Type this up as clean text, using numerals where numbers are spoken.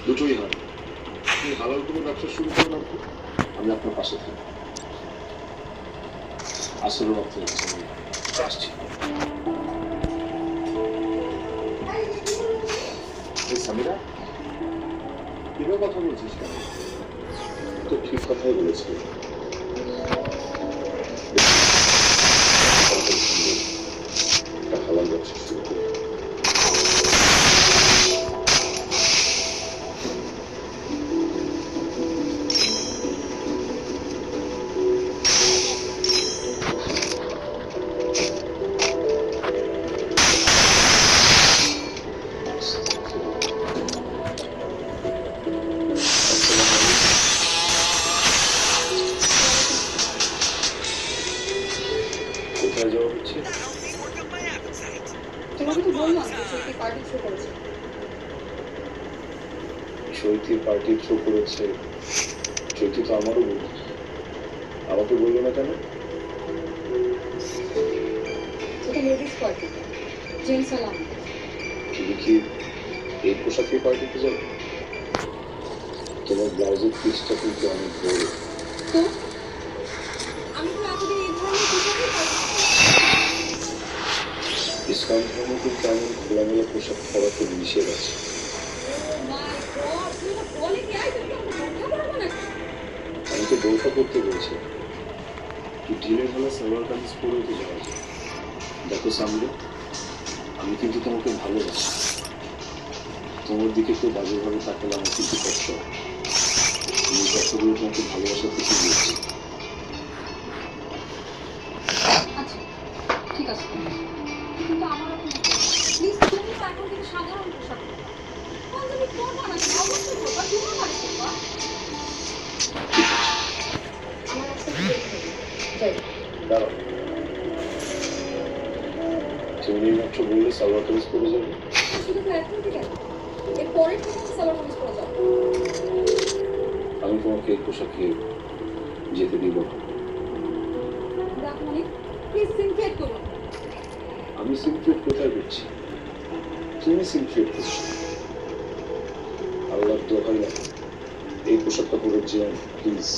দুটোই হয়। আপনি হালাল কোনো ব্যবসা শুরু করেন, আমি আপনার পাশে থাকি। আসলে আপনি আসছি। সামিরা, কিভাবে কথা বলছিস কেন? তো ঠিক কথাই বলেছি। একটা হালাল ব্যবসা শুরু করি। কোথায় যাওয়া হচ্ছে? তোমাকে তো বললাম সত্যি পার্টি থ্রো করেছে। চৈতি পার্টি থ্রো করেছে। চৈতি তো আমারও বন্ধু, আমাকে বললো না কেন? এটা লেডিস পার্টি, জেন্টস অ্যালাউড। তুমি কি এই পোশাকে পার্টিতে যাবে? তোমার ব্লাউজের পিসটা কিন্তু অনেক বড়। তো আমি তো এতদিন এই ধরনের পোশাকই ইসলাম ধর্ম কিন্তু এমন খোলামেলা পোশাক পরাতে নিষেধ আছে। আমি তো বোরখা করতে বলছি, ঢিলের হলে সালোয়ার কামিজ পরেও তো যাওয়া যায়। দেখো সামনে, আমি কিন্তু তোমাকে ভালোবাসি। তোমার দিকে কেউ বাজেভাবে তাকালে আমার কিন্তু কষ্ট হয়। আমি এই কথাগুলো তোমাকে ভালোবাসা থেকে দিয়েছি। আচ্ছা ঠিক আছে, কিন্তু আমার প্লিজ তুমি তো এখন থেকে সাধারণ পোশাক পাঞ্জাবি পরবা না, অবশ্যই পরবা, তোমার বাড়ি পরবা। আমার একটা যাই দাঁড়াও, তুমি মাত্র বললে সালোয়ার কামিজ পরে যাবে। শুধু তো এখন থেকে না, এর পরের থেকে আমি সালোয়ার কামিজ পরে যাবো। আমি তোমাকে এই পোশাকে যেতে দিব না। দেখো মানে প্লিজ সিনক্রেট করো। আমি সিনক্রেট কোথায় করছি? তুমি সিনক্রেট করছো। আল্লাহর দোহাই লাগে, এই পোশাকটা পরে যেও প্লিজ।